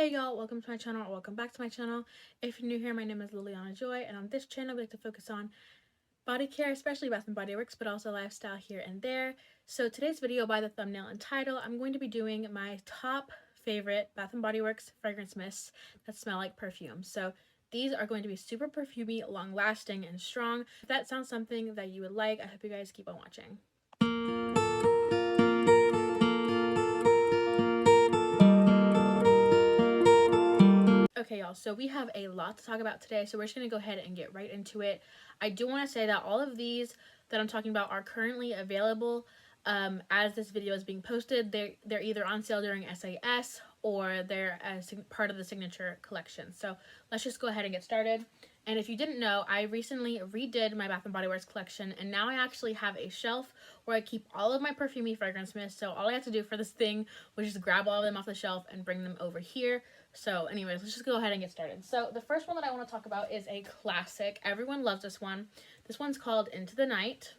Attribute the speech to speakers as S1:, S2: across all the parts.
S1: Hey y'all, welcome to my channel or welcome back to my channel. If you're new here, my name is Liliana Joy, and on this channel we like to focus on body care, especially Bath & Body Works, but also lifestyle here and there. So today's video, by the thumbnail and title, I'm going to be doing my top favorite Bath & Body Works fragrance mists that smell like perfume. So these are going to be super perfumey, long lasting, and strong. If that sounds something that you would like, I hope you guys keep on watching. Okay, y'all, so we have a lot to talk about today, so we're just going to go ahead and get right into it. I do want to say that all of these that I'm talking about are currently available as this video is being posted. They're either on sale during SAS or they're as part of the signature collection. So let's just go ahead and get started. And if you didn't know, I recently redid my Bath & Body Works collection, and now I actually have a shelf where I keep all of my perfumey fragrance mists. So all I have to do for this thing was just grab all of them off the shelf and bring them over here. So anyways, let's just go ahead and get started. So the first one that I want to talk about is a classic. Everyone loves this one. This one's called Into the Night.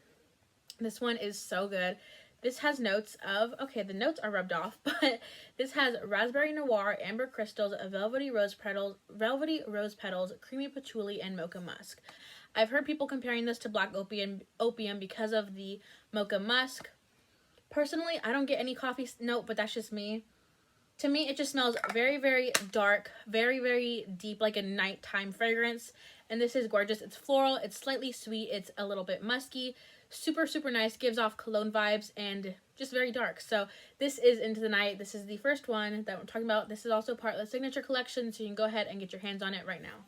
S1: This one is so good. This has notes of, okay, the notes are rubbed off, but this has raspberry noir, amber crystals, velvety rose petals, creamy patchouli, and mocha musk. I've heard people comparing this to black opium because of the mocha musk. Personally, I don't get any coffee note, but that's just me. To me, it just smells very, very dark, very, very deep, like a nighttime fragrance. And this is gorgeous. It's floral, it's slightly sweet, it's a little bit musky, super, super nice, gives off cologne vibes, and just very dark. So this is Into the Night. This is the first one that I'm talking about. This is also part of the signature collection, so you can go ahead and get your hands on it right now.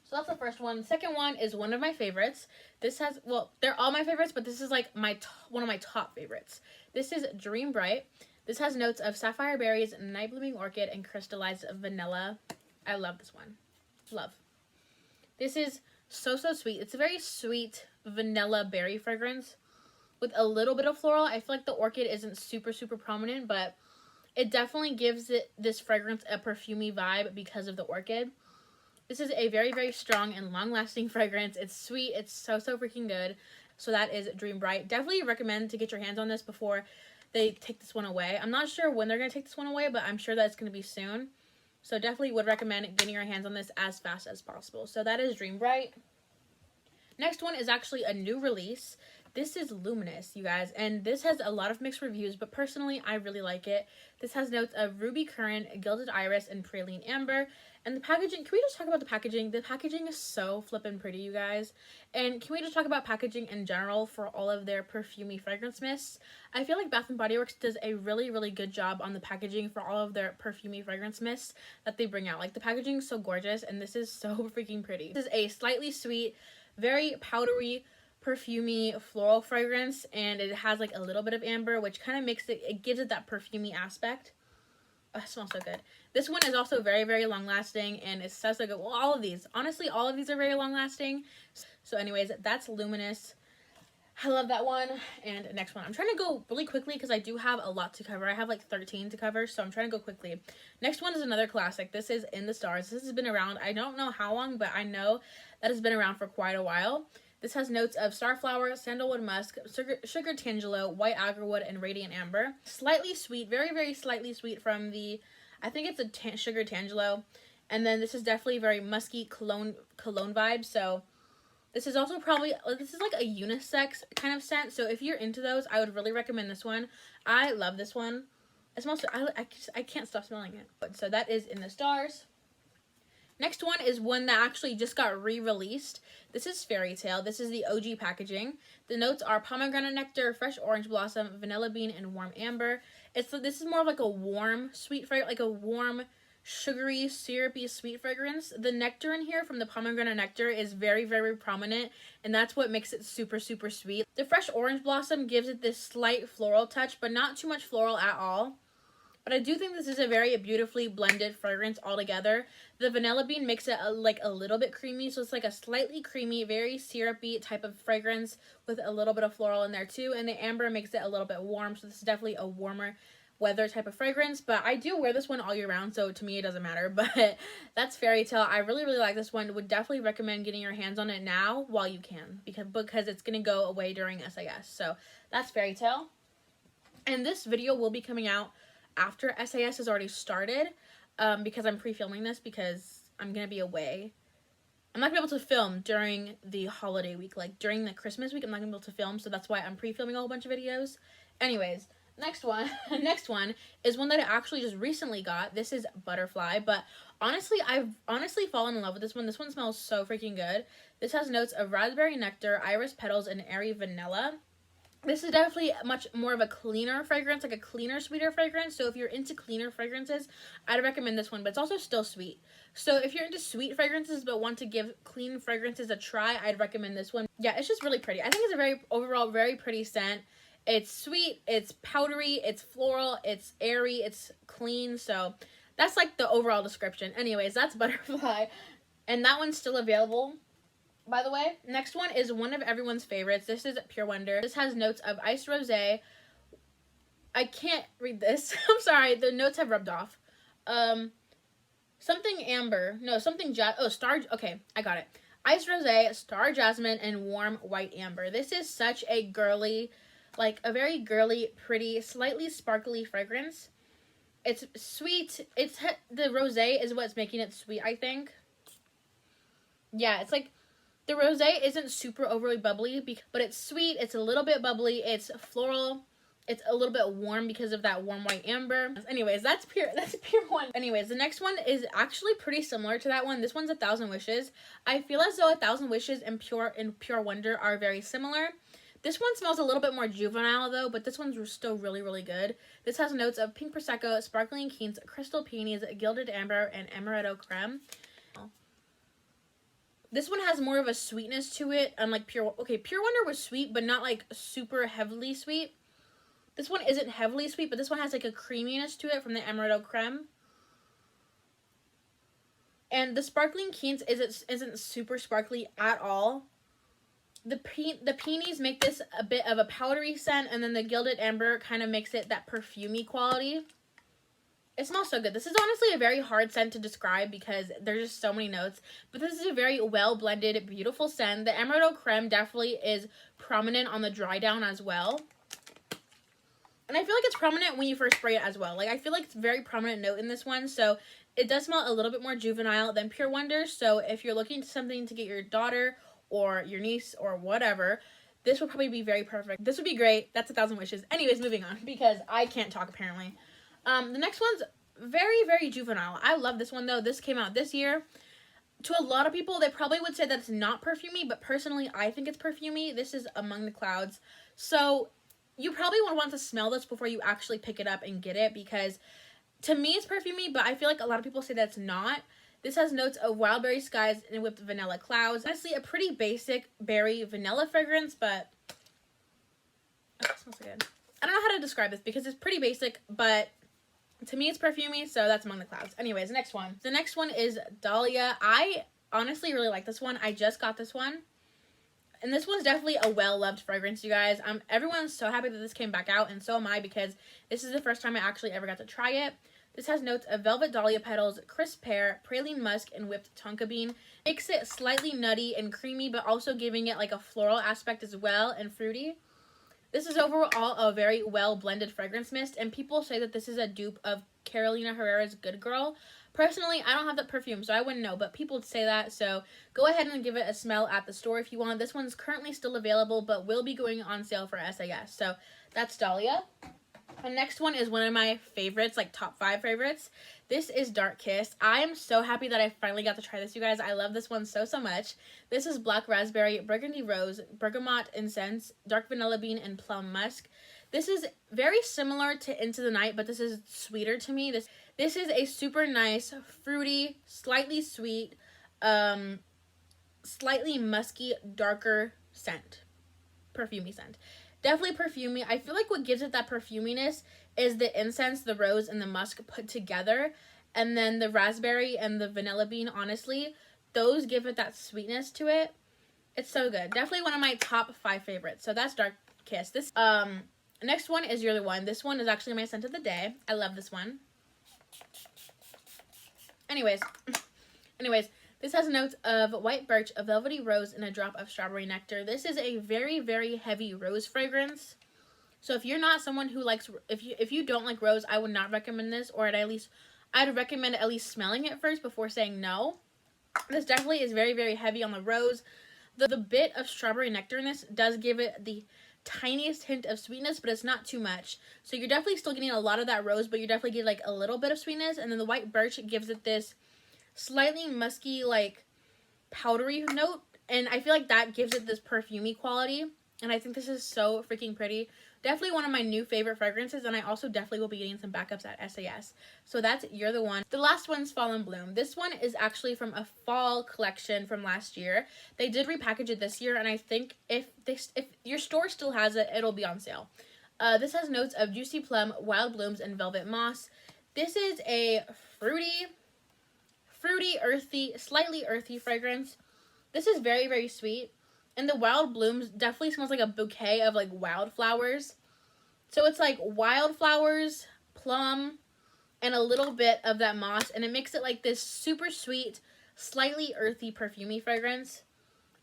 S1: So that's the first one. The second one is one of my favorites. This has, well, they're all my favorites, but this is like one of my top favorites. This is Dream Bright. This has notes of sapphire berries, night blooming orchid, and crystallized vanilla. I love this one. Love. This is so, so sweet. It's a very sweet vanilla berry fragrance with a little bit of floral. I feel like the orchid isn't super, super prominent, but it definitely gives this fragrance a perfumey vibe because of the orchid. This is a very, very strong and long-lasting fragrance. It's sweet. It's so, so freaking good. So that is Dream Bright. Definitely recommend to get your hands on this before they take this one away. I'm not sure when they're going to take this one away, but I'm sure that it's going to be soon. So definitely would recommend getting your hands on this as fast as possible. So that is Dream Bright. Next one is actually a new release. This is Luminous, you guys, and this has a lot of mixed reviews, but personally, I really like it. This has notes of ruby currant, gilded iris, and praline amber. And the packaging, can we just talk about the packaging? The packaging is so flippin' pretty, you guys. And can we just talk about packaging in general for all of their perfumey fragrance mists? I feel like Bath & Body Works does a really, really good job on the packaging for all of their perfumey fragrance mists that they bring out. Like, the packaging is so gorgeous, and this is so freaking pretty. This is a slightly sweet, very powdery, perfumey floral fragrance, and it has like a little bit of amber, which kind of makes it gives it that perfumey aspect. Oh, it smells so good. This one is also very, very long lasting, and it's so good. Well, all of these, honestly, all of these are very long lasting. So anyways, that's Luminous. I love that one. And next one, I'm trying to go really quickly because I do have a lot to cover. I have like 13 to cover, so I'm trying to go quickly. Next one is another classic. This is In the Stars. This has been around, I don't know how long, but I know that it's been around for quite a while. This has notes of starflower, sandalwood musk, sugar tangelo, white agarwood, and radiant amber. Slightly sweet, very, very slightly sweet from the, I think it's a sugar tangelo. And then this is definitely very musky cologne vibe. So this is also probably, this is like a unisex kind of scent. So if you're into those, I would really recommend this one. I love this one. It smells, I can't stop smelling it. So that is In the Stars. Next one is one that actually just got re-released. This is Fairy Tale. This is the OG packaging. The notes are pomegranate nectar, fresh orange blossom, vanilla bean, and warm amber. This is more of like a warm sweet fragrance, like a warm, sugary, syrupy sweet fragrance. The nectar in here from the pomegranate nectar is very, very prominent, and that's what makes it super, super sweet. The fresh orange blossom gives it this slight floral touch, but not too much floral at all. But I do think this is a very beautifully blended fragrance altogether. The vanilla bean makes it like a little bit creamy, so it's like a slightly creamy, very syrupy type of fragrance with a little bit of floral in there too. And the amber makes it a little bit warm, so this is definitely a warmer weather type of fragrance. But I do wear this one all year round, so to me it doesn't matter. But that's Fairy Tale. I really, really like this one. Would definitely recommend getting your hands on it now while you can, because it's going to go away during SAS. So that's Fairy Tale. And this video will be coming out after SAS has already started. because I'm pre-filming this because I'm gonna be away. I'm not gonna be able to film during the holiday week, like during the Christmas week. I'm not gonna be able to film, so that's why I'm pre-filming a whole bunch of videos. Anyways, next one, next one is one that I actually just recently got. This is Butterfly, but honestly, I've fallen in love with this one. This one smells so freaking good. This has notes of raspberry nectar, iris petals, and airy vanilla. This is definitely much more of a cleaner fragrance, like a cleaner, sweeter fragrance. So if you're into cleaner fragrances, I'd recommend this one, but it's also still sweet. So if you're into sweet fragrances but want to give clean fragrances a try, I'd recommend this one. Yeah, it's just really pretty. I think it's a very, overall, very pretty scent. It's sweet, it's powdery, it's floral, it's airy, it's clean. So that's like the overall description. Anyways, that's Butterfly. And that one's still available, by the way. Next one is one of everyone's favorites. This is Pure Wonder. This has notes of iced rosé. I can't read this. I'm sorry. The notes have rubbed off. Something amber. No, something star. Okay, I got it. Iced rosé, star jasmine, and warm white amber. This is such a girly, like a very girly, pretty, slightly sparkly fragrance. It's sweet. The rosé is what's making it sweet, I think. Yeah, it's like the rosé isn't super overly bubbly, but it's sweet. It's a little bit bubbly. It's floral. It's a little bit warm because of that warm white amber. Anyways, that's pure one. Anyways, the next one is actually pretty similar to that one. This one's 1,000 Wishes. I feel as though 1,000 Wishes and Pure Wonder are very similar. This one smells a little bit more juvenile though, but this one's still really, really good. This has notes of pink prosecco, sparkling quince, crystal peonies, gilded amber, and amaretto creme. This one has more of a sweetness to it, unlike Pure Wonder was sweet, but not like super heavily sweet. This one isn't heavily sweet, but this one has like a creaminess to it from the amaretto creme. And the sparkling quince isn't super sparkly at all. The peonies make this a bit of a powdery scent, and then the gilded amber kind of makes it that perfumey quality. It smells so good. This is honestly a very hard scent to describe because there's just so many notes. But this is a very well-blended, beautiful scent. The amaretto creme definitely is prominent on the dry down as well. And I feel like it's prominent when you first spray it as well. Like, I feel like it's a very prominent note in this one. So it does smell a little bit more juvenile than Pure Wonder. So if you're looking for something to get your daughter or your niece or whatever, this would probably be very perfect. This would be great. That's 1,000 Wishes. Anyways, moving on because I can't talk apparently. The next one's very, very juvenile. I love this one though. This came out this year. To a lot of people, they probably would say that it's not perfumey, but personally, I think it's perfumey. This is Among the Clouds. So you probably would want to smell this before you actually pick it up and get it because to me it's perfumey, but I feel like a lot of people say that's not. This has notes of wild berry skies and whipped vanilla clouds. Honestly, a pretty basic berry vanilla fragrance, but oh, it smells so good. I don't know how to describe this because it's pretty basic, but to me it's perfumey, so that's Among the Clouds. Anyways, next one. The next one is Dahlia. I honestly really like this one. I just got this one. And this one's definitely a well-loved fragrance, you guys. Everyone's so happy that this came back out, and so am I because this is the first time I actually ever got to try it. This has notes of velvet dahlia petals, crisp pear, praline musk, and whipped tonka bean. Makes it slightly nutty and creamy, but also giving it like a floral aspect as well and fruity. This is overall a very well-blended fragrance mist, and people say that this is a dupe of Carolina Herrera's Good Girl. Personally, I don't have that perfume, so I wouldn't know, but people say that, so go ahead and give it a smell at the store if you want. This one's currently still available, but will be going on sale for SAS, so that's Dahlia. The next one is one of my favorites, like top 5 favorites. This is Dark Kiss. I am so happy that I finally got to try this, you guys. I love this one so, so much. This is black raspberry, burgundy rose, bergamot incense, dark vanilla bean, and plum musk. This is very similar to Into the Night, but this is sweeter to me. This is a super nice, fruity, slightly sweet, slightly musky, darker scent. Perfumey scent. Definitely perfumey. I feel like what gives it that perfuminess is the incense, the rose, and the musk put together. And then the raspberry and the vanilla bean, honestly, those give it that sweetness to it. It's so good. Definitely one of my top 5 favorites. So that's Dark Kiss. This next one is You're the One. This one is actually my scent of the day. I love this one. Anyways, this has notes of white birch, a velvety rose, and a drop of strawberry nectar. This is a very, very heavy rose fragrance. So if you're not someone who likes, if you don't like rose, I would not recommend this, or at least I'd recommend at least smelling it first before saying no. This definitely is very, very heavy on the rose. The bit of strawberry nectar in this does give it the tiniest hint of sweetness, but it's not too much. So you're definitely still getting a lot of that rose, but you're definitely getting like a little bit of sweetness. And then the white birch gives it this slightly musky, like powdery note. And I feel like that gives it this perfumey quality. And I think this is so freaking pretty. Definitely one of my new favorite fragrances, and I also definitely will be getting some backups at SAS. So that's You're the One. The last one's Fall and Bloom. This one is actually from a fall collection from last year. They did repackage it this year, and I think if your store still has it, it'll be on sale. This has notes of juicy plum, wild blooms, and velvet moss. This is a fruity, earthy, slightly earthy fragrance. This is very, very sweet. And the wild blooms definitely smells like a bouquet of like wildflowers. So it's like wildflowers, plum, and a little bit of that moss. And it makes it like this super sweet, slightly earthy, perfumey fragrance.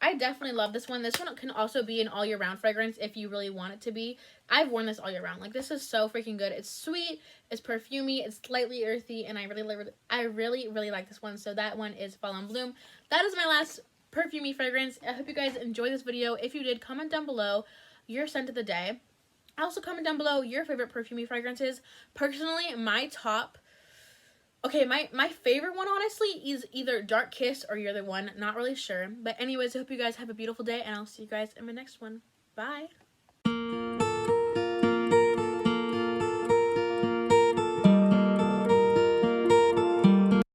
S1: I definitely love this one. This one can also be an all year round fragrance if you really want it to be. I've worn this all year round. Like, this is so freaking good. It's sweet, it's perfumey, it's slightly earthy, and I really like this one. So that one is Fall and Bloom. That is my last perfumey fragrance. I hope you guys enjoyed this video. If you did, comment down below your scent of the day. Also comment down below your favorite perfumey fragrances. Personally, my top, my favorite one honestly is either Dark Kiss or You're the One. Not really sure. But anyways, I hope you guys have a beautiful day, and I'll see you guys in my next one. Bye.